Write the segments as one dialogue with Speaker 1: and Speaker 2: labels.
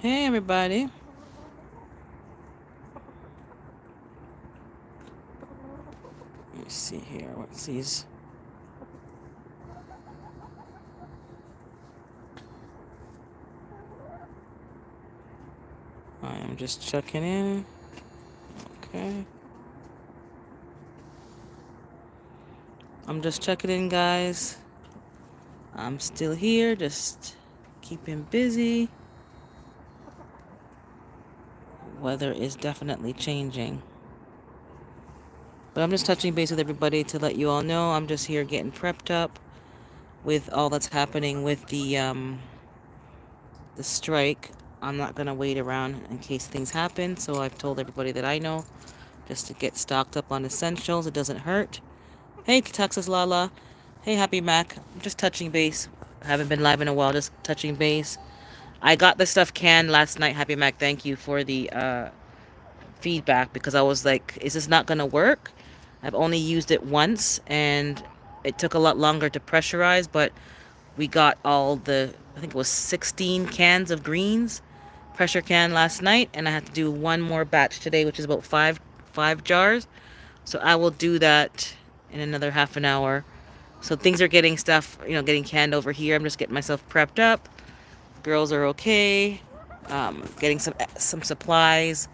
Speaker 1: Hey everybody. Let me see here. What's these? I am just checking in. Okay. I'm just checking in, guys. I'm still here, just keeping busy. Weather is definitely changing. But I'm just touching base with everybody to let you all know I'm just here getting prepped up with all that's happening with the strike. I'm not gonna wait around in case things happen, so I've told everybody that I know just to get stocked up on essentials. It doesn't hurt. Hey, Texas Lala. Hey, Happy Mac. I'm just touching base. Haven't been live in a while, just touching base. I got the stuff canned last night, Happy Mac. Thank you for the feedback because I was like, is this not going to work? I've only used it once and it took a lot longer to pressurize, but we got all the, I think it was 16 cans of greens, pressure can last night, and I had to do one more batch today, which is about five jars. So I will do that in another half an hour. So things are getting stuff, getting canned over here. I'm just getting myself prepped up. Girls are okay. Getting some supplies.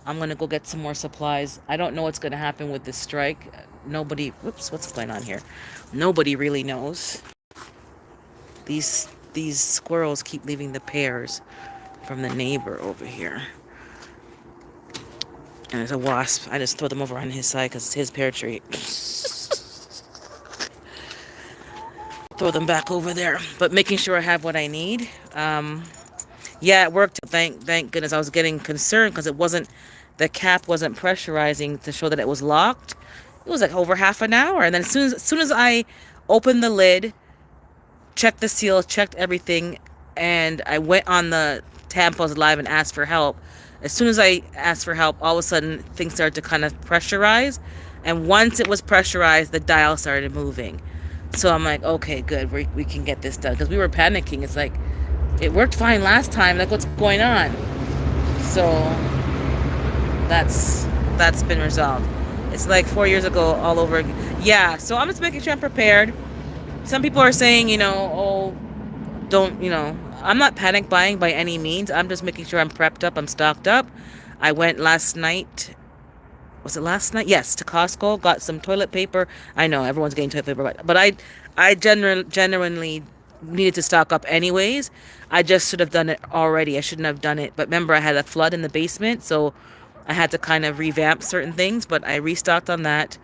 Speaker 1: I'm gonna go get some more supplies. I don't know what's gonna happen with this strike. Nobody. Whoops. What's going on here? Nobody really knows. These squirrels keep leaving the pears from the neighbor over here. And there's a wasp. I just throw them over on his side because it's his pear tree. Throw them back over there. But making sure I have what I need. Yeah, it worked. Thank goodness. I was getting concerned because the cap wasn't pressurizing to show that it was locked. It was like over half an hour, and then as soon as I opened the lid, checked the seal, checked everything, and I went on the Tampos Live and asked for help. As soon as I asked for help, all of a sudden things started to kind of pressurize, and once it was pressurized, the dial started moving. So I'm like, okay, good, we can get this done because we were panicking. It's like it worked fine last time. Like, what's going on? So that's been resolved. It's like 4 years ago all over again. Yeah, so I'm just making sure I'm prepared. Some people are saying, oh, don't, I'm not panic buying by any means. I'm just making sure I'm prepped up, I'm stocked up. I went last night. Was it last night? Yes, to Costco, got some toilet paper. I know everyone's getting toilet paper, but I genuinely needed to stock up anyways. I just should have done it already. I shouldn't have done it. But remember, I had a flood in the basement, so I had to kind of revamp certain things, but I restocked on that.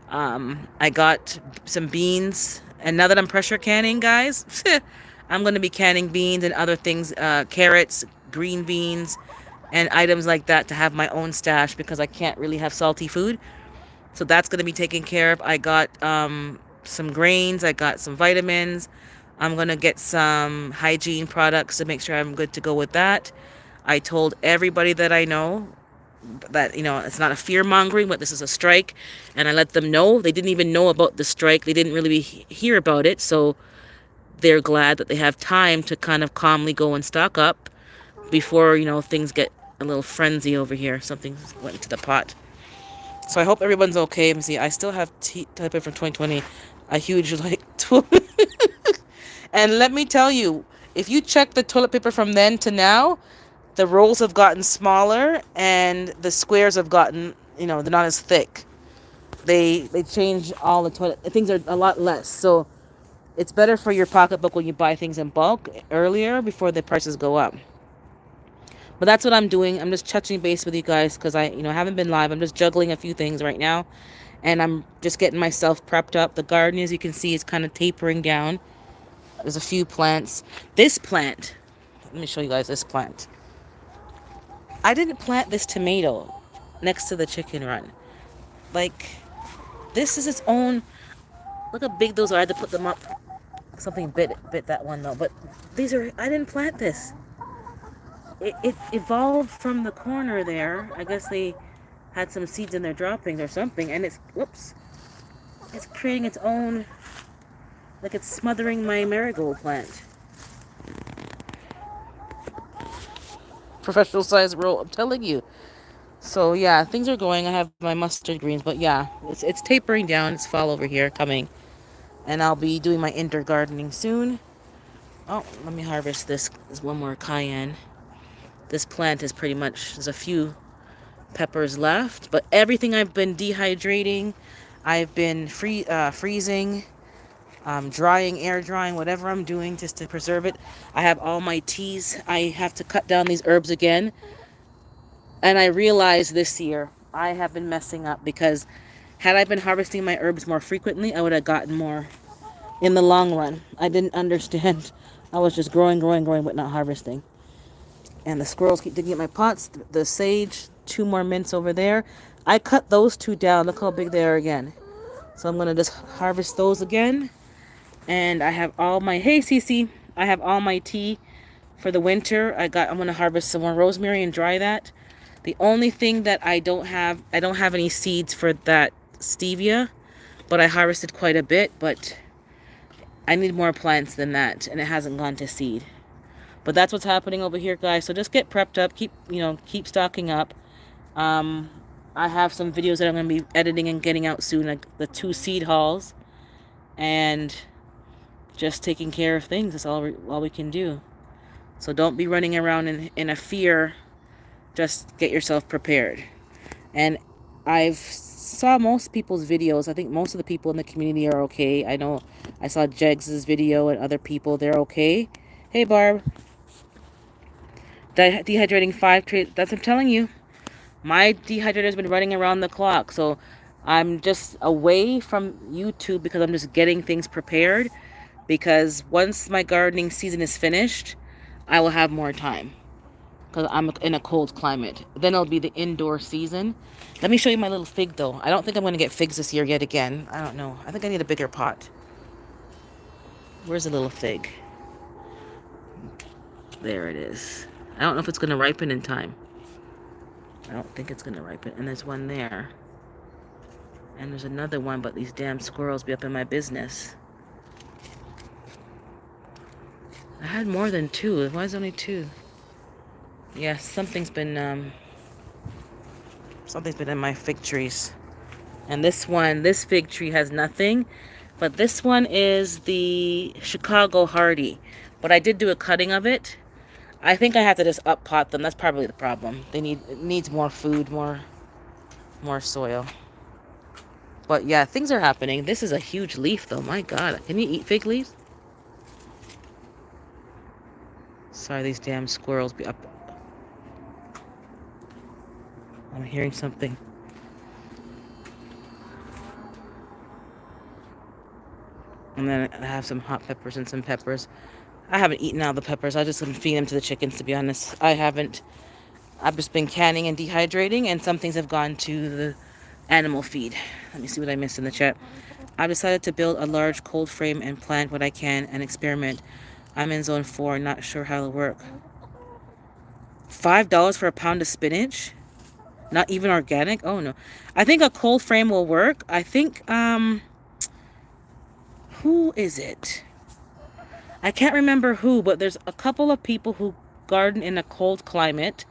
Speaker 1: I got some beans, and now that I'm pressure canning, guys, I'm going to be canning beans and other things, carrots, green beans, and items like that to have my own stash because I can't really have salty food. So that's going to be taken care of. I got some grains. I got some vitamins. I'm going to get some hygiene products to make sure I'm good to go with that. I told everybody that I know that, it's not a fear mongering, but this is a strike. And I let them know. They didn't even know about the strike. They didn't really hear about it. So they're glad that they have time to kind of calmly go and stock up before, things get a little frenzy over here. Something went into the pot. So I hope everyone's okay. Let me see. I still have type from 2020, a huge and let me tell you, if you check the toilet paper from then to now, the rolls have gotten smaller and the squares have gotten, they're not as thick. They changed all the toilet things are a lot less. So it's better for your pocketbook when you buy things in bulk earlier before the prices go up. But that's what I'm doing. I'm just touching base with you guys because I haven't been live. I'm just juggling a few things right now. And I'm just getting myself prepped up. The garden, as you can see, is kind of tapering down. There's a few plants. This plant, let me show you guys this plant. I didn't plant this tomato next to the chicken run. Like, this is its own. Look how big those are. I had to put them up. Something bit that one though. But I didn't plant this. It evolved from the corner there. I guess they had some seeds in their droppings or something, and it's creating its own, like it's smothering my marigold plant. professional size roll. I'm telling you. So yeah, things are going. I have my mustard greens, but yeah, it's tapering down. It's fall over here coming, and I'll be doing my indoor gardening soon. Oh, let me harvest this. There's one more cayenne. This plant is pretty much, there's a few peppers left, but everything I've been dehydrating, I've been freezing, drying, air drying, whatever I'm doing just to preserve it. I have all my teas. I have to cut down these herbs again. And I realized this year I have been messing up because had I been harvesting my herbs more frequently, I would have gotten more in the long run. I didn't understand. I was just growing, but not harvesting. And the squirrels keep digging at my pots. The sage, 2 more mints over there. I cut those 2 down. Look how big they are again. So I'm going to just harvest those again. And I have all my, hey Cece, I have all my tea for the winter. I'm going to harvest some more rosemary and dry that. The only thing that I don't have any seeds for that stevia, but I harvested quite a bit, but I need more plants than that, and it hasn't gone to seed. But that's what's happening over here, guys. So just get prepped up, keep stocking up. I have some videos that I'm going to be editing and getting out soon, like the 2 seed hauls, and just taking care of things. That's all we can do. So don't be running around in a fear. Just get yourself prepared. And I've saw most people's videos. I think most of the people in the community are okay. I know I saw Jegs' video and other people. They're okay. Hey, Barb. Dehydrating 5 trays. That's what I'm telling you. My dehydrator has been running around the clock. So I'm just away from YouTube because I'm just getting things prepared. Because once my gardening season is finished, I will have more time. Because I'm in a cold climate. Then it'll be the indoor season. Let me show you my little fig, though. I don't think I'm going to get figs this year yet again. I don't know. I think I need a bigger pot. Where's the little fig? There it is. I don't know if it's going to ripen in time. I don't think it's going to ripen. And there's one there. And there's another one, but these damn squirrels be up in my business. I had more than 2. Why is it only 2? Yeah, something's been in my fig trees. And this fig tree has nothing. But this one is the Chicago Hardy. But I did do a cutting of it. I think I have to just up pot them. That's probably the problem. It needs more food, more soil. But yeah, things are happening. This is a huge leaf though. My God. Can you eat fig leaves? Sorry, these damn squirrels be up. I'm hearing something. And then I have some hot peppers and some peppers. I haven't eaten all the peppers. I just been feeding them to the chickens, to be honest. I've just been canning and dehydrating, and some things have gone to the animal feed. Let me see what I missed in the chat. I've decided to build a large cold frame and plant what I can and experiment. I'm in zone 4, not sure how it'll work. $5 for a pound of spinach? Not even organic? Oh no. I think a cold frame will work. I think, who is it? I can't remember who, but there's a couple of people who garden in a cold climate,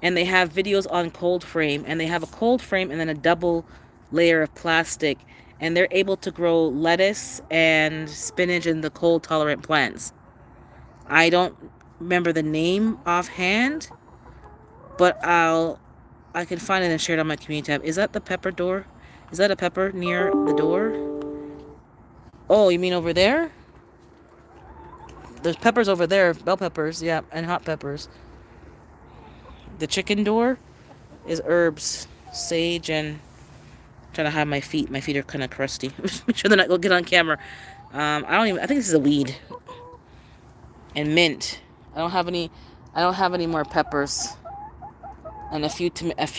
Speaker 1: and they have videos on cold frame, and they have a cold frame and then a double layer of plastic, and they're able to grow lettuce and spinach in the cold tolerant plants. I don't remember the name offhand, but I can find it and share it on my community tab. Is that the pepper door? Is that a pepper near the door? Oh, you mean over there? There's peppers over there, bell peppers, yeah, and hot peppers. The chicken door is herbs, sage, and I'm trying to hide my feet. My feet are kind of crusty. Make sure they're not gonna get on camera. I think this is a weed. And mint. I don't have any more peppers. And a few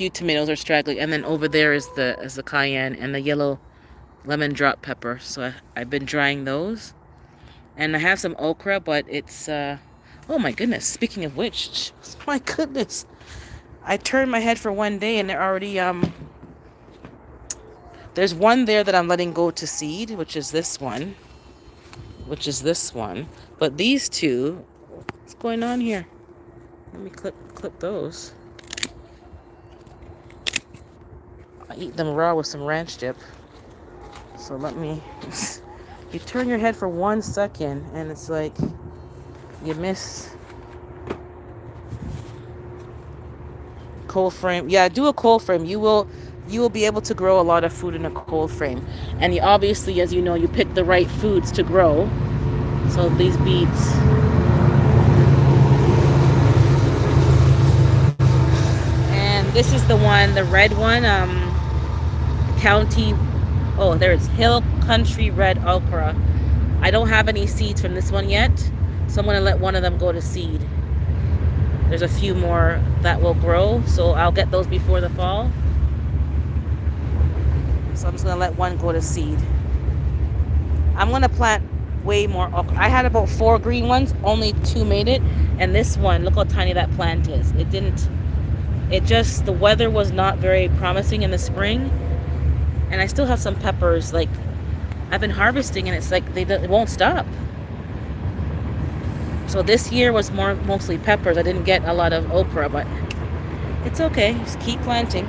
Speaker 1: tomatoes are straggling. And then over there is the cayenne and the yellow lemon drop pepper. So I've been drying those. And I have some okra, but it's, oh my goodness. Speaking of which, my goodness. I turned my head for one day and they're already, there's one there that I'm letting go to seed, which is this one. But these two, what's going on here? Let me clip those. I eat them raw with some ranch dip. So let me. You turn your head for 1 second, and it's like you miss cold frame. Yeah, do a cold frame. You will be able to grow a lot of food in a cold frame. And you obviously, as you know, you pick the right foods to grow. So these beets. And this is the one, the red one, county. Oh, there's Hill Country Red Okra. I don't have any seeds from this one yet, so I'm going to let one of them go to seed. There's a few more that will grow, so I'll get those before the fall. So I'm just going to let one go to seed. I'm going to plant way more okra. I had about 4 green ones, only 2 made it. And this one, look how tiny that plant is. The weather was not very promising in the spring. And I still have some peppers, like, I've been harvesting, and it's like it won't stop. So this year was mostly peppers. I didn't get a lot of okra, but it's okay. Just keep planting.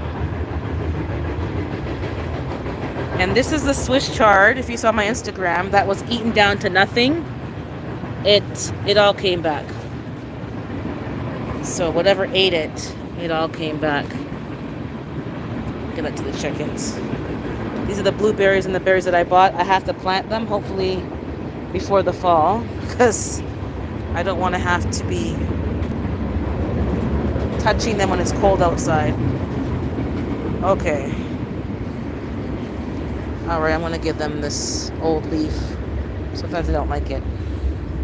Speaker 1: And this is the Swiss chard. If you saw my Instagram, that was eaten down to nothing. It all came back. So whatever ate it, it all came back. Get that to the chickens. These are the blueberries and the berries that I bought. I have to plant them, hopefully before the fall, because I don't want to have to be touching them when it's cold outside. Okay. Alright, I'm going to give them this old leaf. Sometimes I don't like it.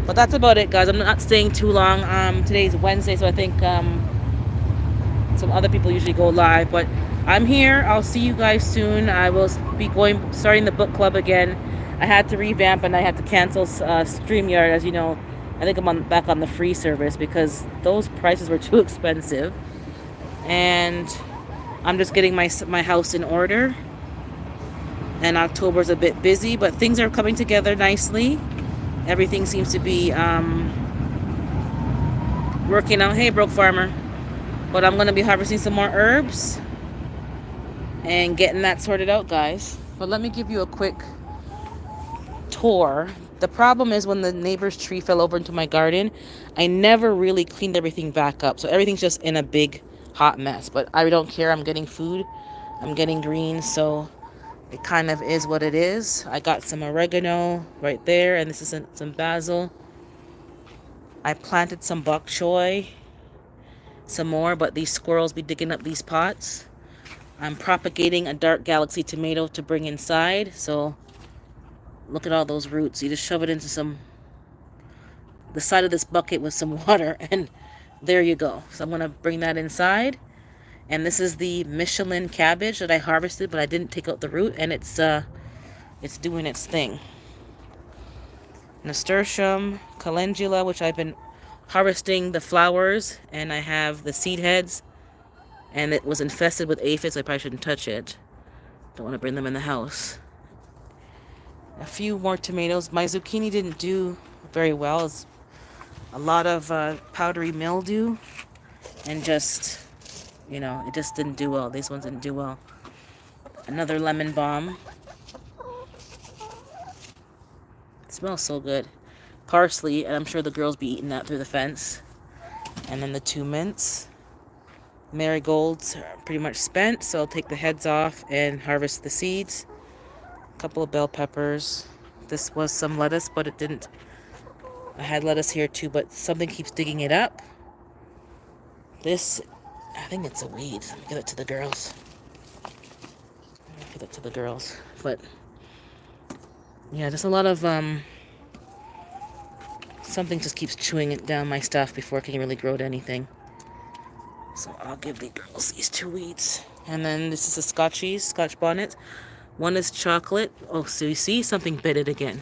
Speaker 1: But that's about it, guys. I'm not staying too long. Today's Wednesday, so I think some other people usually go live. But I'm here. I'll see you guys soon. I will be starting the book club again. I had to revamp and I had to cancel StreamYard. As you know, I think I'm back on the free service because those prices were too expensive. And I'm just getting my house in order. And October's a bit busy, but things are coming together nicely. Everything seems to be working out. Hey, Broke Farmer. But I'm going to be harvesting some more herbs and getting that sorted out, guys. But let me give you a quick tour. The problem is when the neighbor's tree fell over into my garden, I never really cleaned everything back up. So everything's just in a big hot mess. But I don't care. I'm getting food. I'm getting greens. So it kind of is what it is. I got some oregano right there. And this is some basil. I planted some bok choy. Some more. But these squirrels be digging up these pots. I'm propagating a dark galaxy tomato to bring inside. So look at all those roots. You just shove it into the side of this bucket with some water, and there you go. So I'm going to bring that inside. And this is the Michelin cabbage that I harvested, but I didn't take out the root, and it's doing its thing. Nasturtium, calendula, which I've been harvesting the flowers, and I have the seed heads, and it was infested with aphids. I probably shouldn't touch it. Don't want to bring them in the house. A few more tomatoes. My zucchini didn't do very well. It's a lot of powdery mildew, and just, it just didn't do well. These ones didn't do well. Another lemon balm. It smells so good. Parsley, and I'm sure the girls be eating that through the fence. And then the 2 mints. Marigolds are pretty much spent, so I'll take the heads off and harvest the seeds. A couple of bell peppers. This was some lettuce, but it didn't. I had lettuce here too, but something keeps digging it up. This, I think it's a weed. Let me give it to the girls. But yeah, just a lot of something just keeps chewing it down my stuff before it can really grow to anything. So I'll give the girls these 2 weeds. And then this is a Scotch bonnet. One is chocolate. Oh, so you see? Something bit it again.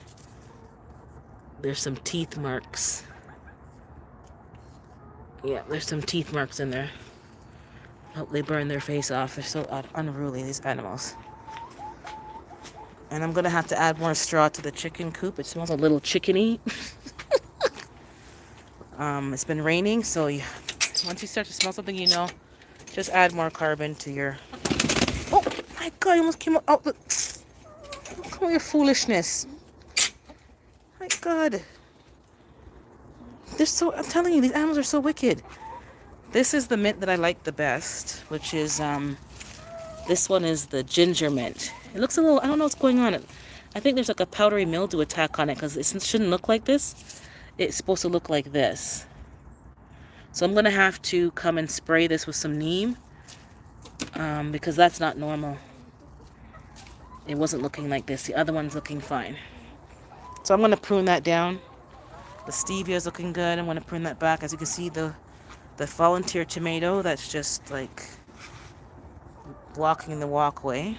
Speaker 1: There's some teeth marks. Yeah, there's some teeth marks in there. Hope they burn their face off. They're so unruly, these animals. And I'm going to have to add more straw to the chicken coop. It smells a little chickeny. It's been raining, so Once you start to smell something, just add more carbon to your... Oh my god, you almost came out. Look at your foolishness. My god. I'm telling you, these animals are so wicked. This is the mint that I like the best, which is, this one is the ginger mint. It looks a little, I don't know what's going on. I think there's like a powdery mildew attack on it because it shouldn't look like this. It's supposed to look like this. So I'm going to have to come and spray this with some neem because that's not normal. It wasn't looking like this. The other one's looking fine. So I'm going to prune that down. The stevia is looking good. I'm going to prune that back. As you can see, the volunteer tomato, that's just like blocking the walkway.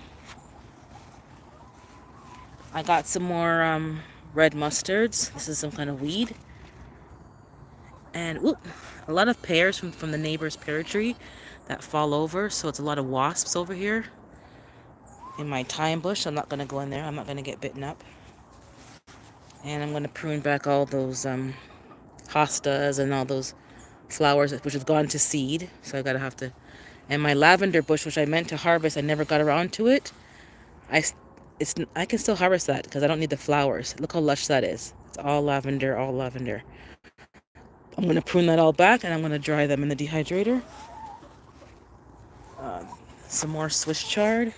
Speaker 1: I got some more red mustards. This is some kind of weed. And a lot of pears from the neighbor's pear tree that fall over. So it's a lot of wasps over here in my thyme bush. I'm not going to go in there. I'm not going to get bitten up. And I'm going to prune back all those hostas and all those flowers which have gone to seed. So I have to... And my lavender bush, which I meant to harvest, I never got around to it. I can still harvest that because I don't need the flowers. Look how lush that is. It's all lavender, all lavender. I'm going to prune that all back and I'm going to dry them in the dehydrator. Some more Swiss chard.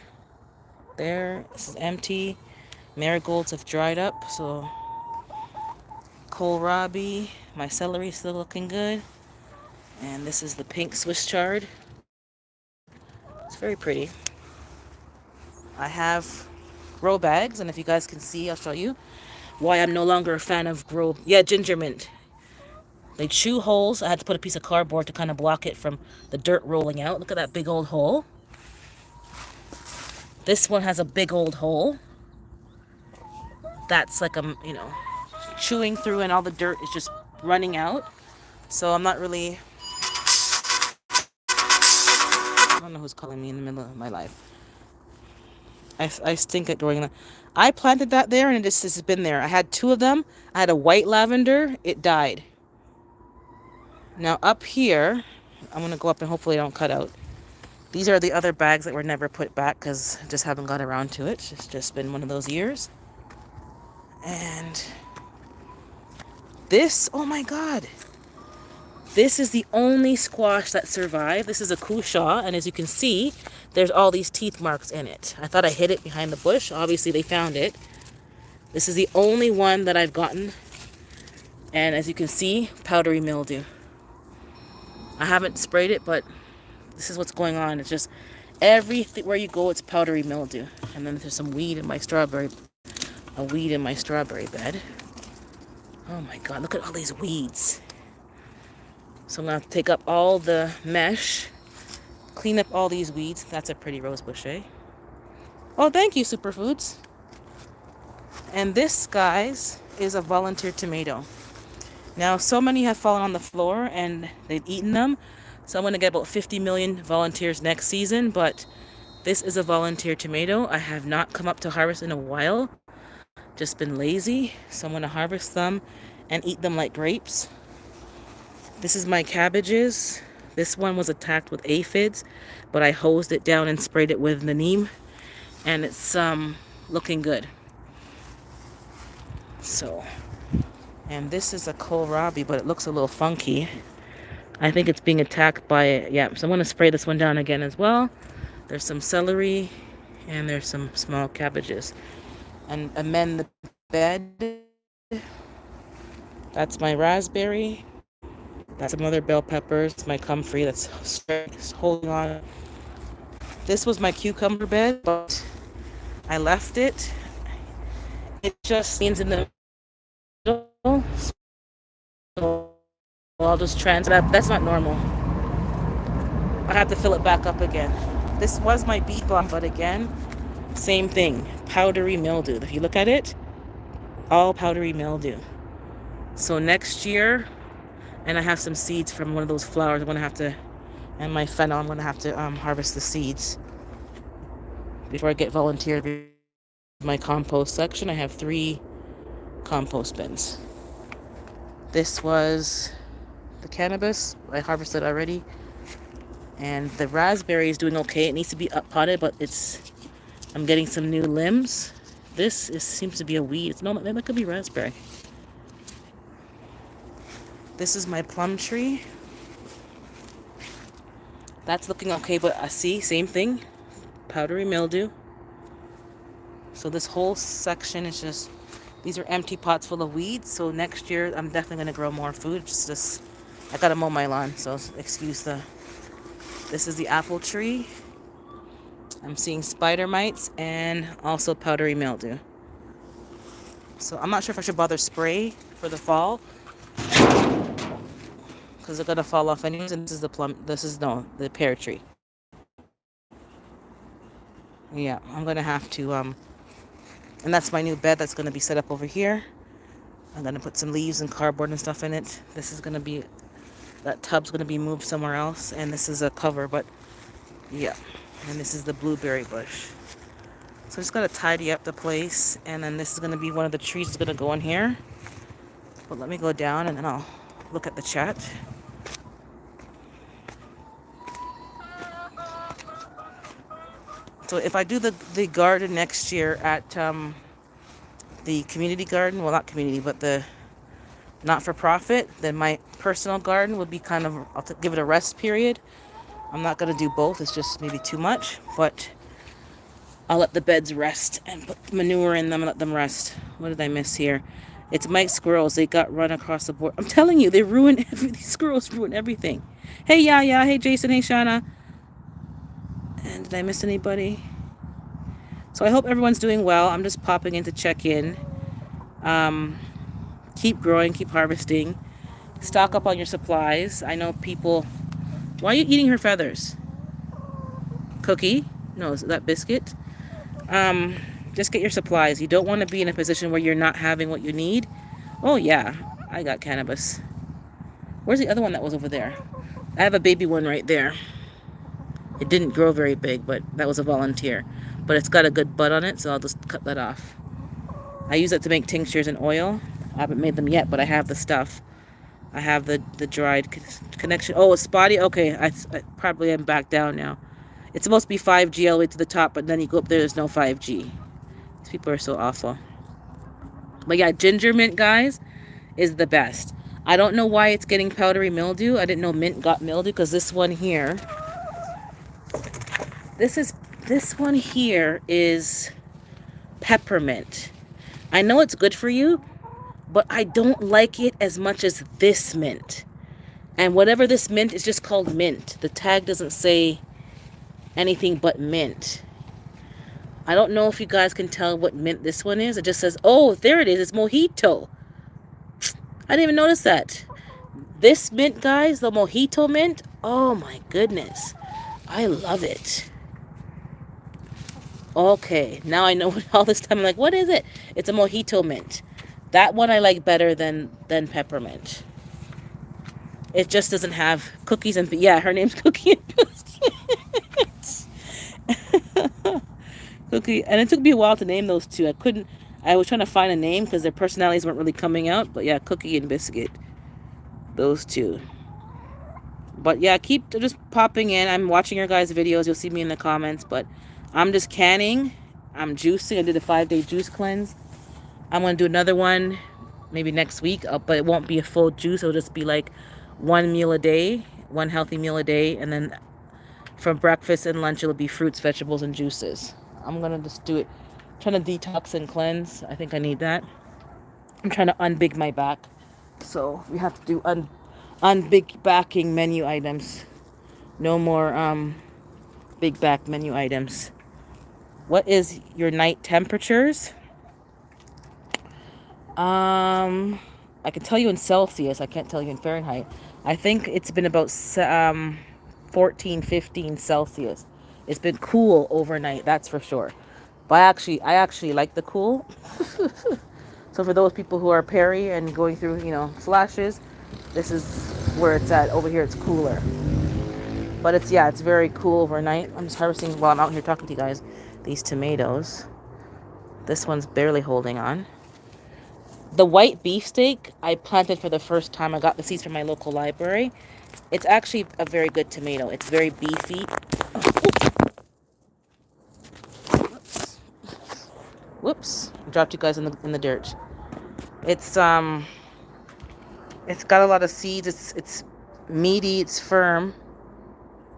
Speaker 1: There. This is empty. Marigolds have dried up, so kohlrabi. My celery is still looking good. And this is the pink Swiss chard. It's very pretty. I have grow bags, and if you guys can see, I'll show you why I'm no longer a fan of ginger mint. They chew holes. I had to put a piece of cardboard to kind of block it from the dirt rolling out. Look at that big old hole. This one has a big old hole. That's like chewing through, and all the dirt is just running out. So I'm not really... I don't know who's calling me in the middle of my life. I stink at doing that. I planted that there and it just has been there. I had 2 of them. I had a white lavender. It died. Now up here, I'm going to go up and hopefully I don't cut out. These are the other bags that were never put back because I just haven't got around to it. It's just been one of those years. And this, oh my god. This is the only squash that survived. This is a cushaw, and as you can see, there's all these teeth marks in it. I thought I hid it behind the bush. Obviously, they found it. This is the only one that I've gotten. And as you can see, powdery mildew. I haven't sprayed it, but this is what's going on. It's just everywhere you go, it's powdery mildew. And then there's some weed in my strawberry bed. Oh my god, look at all these weeds. So I'm going to take up all the mesh, clean up all these weeds. That's a pretty rose bush, eh? Oh, thank you, Superfoods. And this, guys, is a volunteer tomato. Now, so many have fallen on the floor and they've eaten them. So I'm going to get about 50 million volunteers next season. But this is a volunteer tomato. I have not come up to harvest in a while. Just been lazy. So I'm going to harvest them and eat them like grapes. This is my cabbages. This one was attacked with aphids, but I hosed it down and sprayed it with the neem, and it's looking good. So, and this is a kohlrabi, but it looks a little funky. I think it's being attacked by, so I'm going to spray this one down again as well. There's some celery, and there's some small cabbages. And amend the bed. That's my raspberry. That's some other bell peppers, my comfrey that's holding on. This was my cucumber bed, but I left it. It just means in the middle. So I'll just that. That's not normal. I have to fill it back up again. This was my beet balm, but again, same thing. Powdery mildew. If you look at it, all powdery mildew. So next year, and I have some seeds from one of those flowers. I'm going to have to, and my fennel, I'm going to have to harvest the seeds before I get volunteered. My compost section, I have 3 compost bins. This was the cannabis. I harvested already. And the raspberry is doing okay. It needs to be up potted, but I'm getting some new limbs. Seems to be a weed. No, that could be raspberry. This is my plum tree. That's looking okay, but I see, same thing. Powdery mildew. So this whole section is just, these are empty pots full of weeds. So next year, I'm definitely going to grow more food. I got to mow my lawn, so excuse this is the apple tree. I'm seeing spider mites and also powdery mildew. So I'm not sure if I should bother spray for the fall, because they're going to fall off anyways. And the pear tree. Yeah, I'm going to have to, and that's my new bed that's going to be set up over here. I'm going to put some leaves and cardboard and stuff in it. That tub's going to be moved somewhere else. And this is a cover, but yeah. And this is the blueberry bush. So I just got to tidy up the place. And then this is going to be one of the trees that's going to go in here. But let me go down and then I'll look at the chat. So if I do the garden next year at the community garden, well, not community, but the not-for-profit, then my personal garden would be I'll give it a rest period. I'm not going to do both. It's just maybe too much, but I'll let the beds rest and put manure in them and let them rest. What did I miss here? It's Mike's squirrels. They got run across the board. I'm telling you, these squirrels ruin everything. Hey, Yaya. Hey, Jason. Hey, Shauna. And did I miss anybody? So I hope everyone's doing well. I'm just popping in to check in. Keep growing, keep harvesting. Stock up on your supplies. I know people... Why are you eating her feathers? Cookie? No, is that biscuit? Just get your supplies. You don't want to be in a position where you're not having what you need. Oh, yeah. I got cannabis. Where's the other one that was over there? I have a baby one right there. It didn't grow very big, but that was a volunteer. But it's got a good bud on it, so I'll just cut that off. I use it to make tinctures and oil. I haven't made them yet, but I have the stuff. I have the dried connection. Oh, it's spotty? Okay, I probably am back down now. It's supposed to be 5G all the way to the top, but then you go up there's no 5G. These people are so awful. But yeah, ginger mint, guys, is the best. I don't know why it's getting powdery mildew. I didn't know mint got mildew, because this one here... This one here is peppermint. I know it's good for you, but I don't like it as much as this mint. And whatever this mint is just called mint. The tag doesn't say anything but mint. I don't know if you guys can tell what mint this one is. It just says, oh, there it is. It's mojito. I didn't even notice that. This mint, guys, the mojito mint, oh my goodness. I love it. Okay, now I know all this time. I'm like, what is it? It's a mojito mint. That one I like better than peppermint. It just doesn't have cookies and... Yeah, her name's Cookie and Biscuit. Cookie. And it took me a while to name those two. I was trying to find a name because their personalities weren't really coming out. But yeah, Cookie and Biscuit. Those two. But yeah, keep just popping in. I'm watching your guys' videos. You'll see me in the comments. But I'm just canning. I'm juicing. I did a 5-day juice cleanse. I'm going to do another one maybe next week. But it won't be a full juice. It'll just be like one meal a day. One healthy meal a day. And then for breakfast and lunch, it'll be fruits, vegetables, and juices. I'm going to just do it. I'm trying to detox and cleanse. I think I need that. I'm trying to unbig my back. So we have to do unbig backing menu items. No more big back menu items. What is your night temperatures? I can tell you in Celsius. I can't tell you in Fahrenheit. I think it's been about 14, 15 Celsius. It's been cool overnight, that's for sure. But I actually like the cool. So for those people who are Perry and going through, flashes, this is where it's at. Over here, it's cooler. But it's very cool overnight. I'm just harvesting while I'm out here talking to you guys. These tomatoes. This one's barely holding on. The white beefsteak I planted for the first time. I got the seeds from my local library. It's actually a very good tomato. It's very beefy. Whoops. Whoops. I dropped you guys in the dirt. It's got a lot of seeds. It's meaty, it's firm.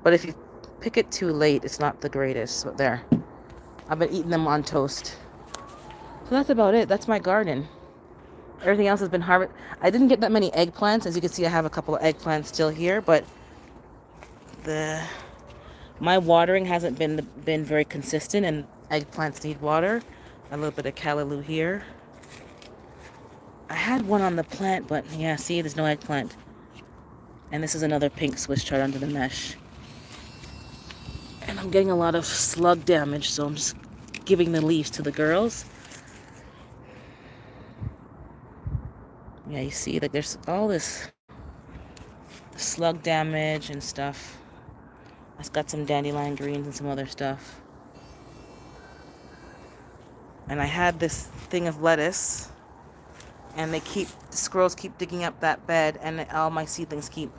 Speaker 1: But if you pick it too late, it's not the greatest. So there. I've been eating them on toast. So that's about it. That's my garden. Everything else has been harvested. I didn't get that many eggplants. As you can see, I have a couple of eggplants still here, but my watering hasn't been very consistent, and eggplants need water. A little bit of callaloo here. I had one on the plant, but yeah, see, there's no eggplant. And this is another pink Swiss chard under the mesh. And I'm getting a lot of slug damage, so I'm just giving the leaves to the girls. Yeah, you see, like there's all this slug damage and stuff. I've got some dandelion greens and some other stuff. And I had this thing of lettuce, and the squirrels keep digging up that bed, and all my seedlings keep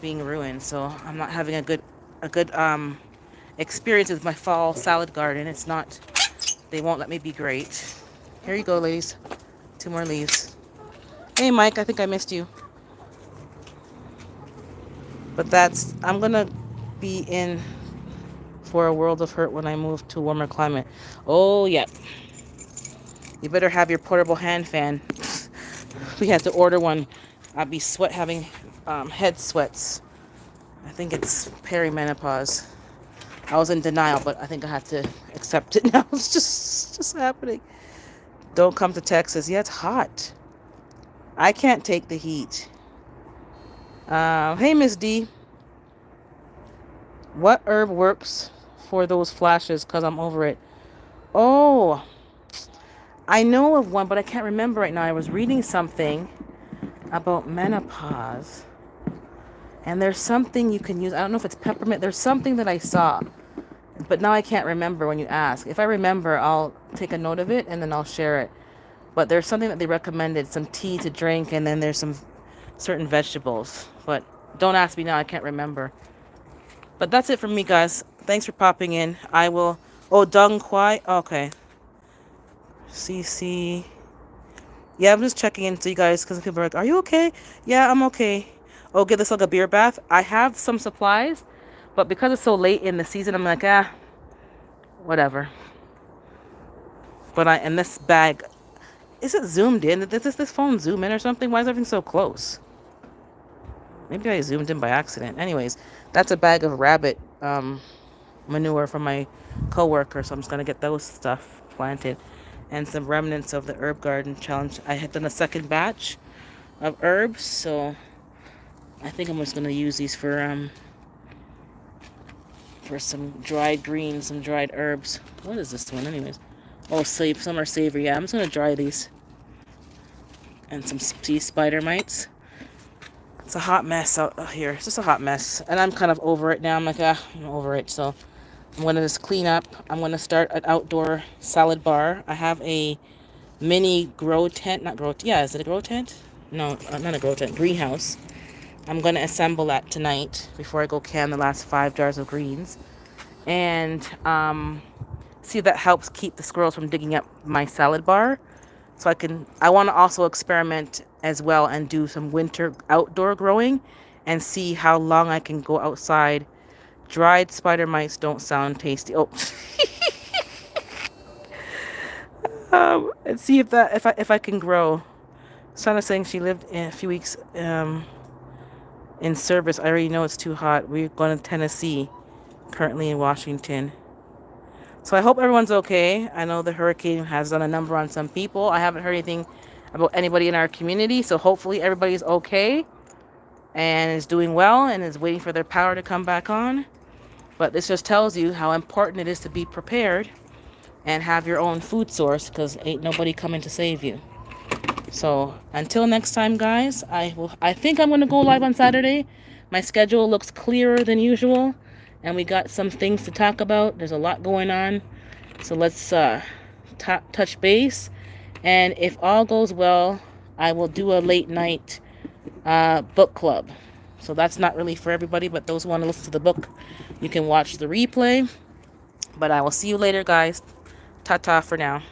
Speaker 1: being ruined. So I'm not having a good experience with my fall salad garden. It's not. They won't let me be great. Here you go, ladies. 2 more leaves. Hey, Mike, I think I missed you. But I'm going to be in for a world of hurt when I move to a warmer climate. Oh, yeah. You better have your portable hand fan. We had to order one. I'd be having head sweats. I think it's perimenopause. I was in denial, but I think I have to accept it now. It's just happening. Don't come to Texas. Yeah, it's hot. I can't take the heat. Hey, Miss D. What herb works for those flashes? Because I'm over it. Oh, I know of one, but I can't remember right now. I was reading something about menopause. And there's something you can use. I don't know if it's peppermint. There's something that I saw. But now I can't remember when you ask. If I remember, I'll take a note of it and then I'll share it. But there's something that they recommended, some tea to drink, and then there's some certain vegetables. But don't ask me now, I can't remember. But that's it from me, guys. Thanks for popping in. I will... Oh, Dung Kwai? Okay. CC. Yeah, I'm just checking in to you guys because people are like, are you okay? Yeah, I'm okay. Oh, give this like a beer bath. I have some supplies, but because it's so late in the season, I'm like, whatever. And this bag... Is it zoomed in? Did this phone zoom in or something? Why is everything so close? Maybe I zoomed in by accident. Anyways, that's a bag of rabbit manure from my coworker, so I'm just gonna get those stuff planted, and some remnants of the herb garden challenge. I had done a second batch of herbs, so I think I'm just gonna use these for some dried greens, some dried herbs. What is this one, anyways? Oh, some are savory. Yeah, I'm just gonna dry these. And some sea spider mites. It's a hot mess out here. It's just a hot mess. And I'm kind of over it now. I'm like, I'm over it. So I'm gonna just clean up. I'm gonna start an outdoor salad bar. I have a mini grow tent. Is it a grow tent? No, not a grow tent. Greenhouse. I'm gonna assemble that tonight before I go can the last 5 jars of greens. And see if that helps keep the squirrels from digging up my salad bar. So I want to also experiment as well and do some winter outdoor growing and see how long I can go outside. Dried spider mites don't sound tasty. Oh. And see if I can grow. Sana's saying she lived in a few weeks in service. I already know it's too hot. We're going to Tennessee, currently in Washington. So I hope everyone's okay. I know the hurricane has done a number on some people. I haven't heard anything about anybody in our community, so hopefully everybody's okay and is doing well and is waiting for their power to come back on. But this just tells you how important it is to be prepared and have your own food source, because ain't nobody coming to save you. So until next time, guys, I think I'm going to go live on Saturday. My schedule looks clearer than usual, and we got some things to talk about. There's a lot going on. So let's touch base And if all goes well, I will do a late night book club. So that's not really for everybody, but those who want to listen to the book, you can watch the replay. But I will see you later, guys. Ta ta for now.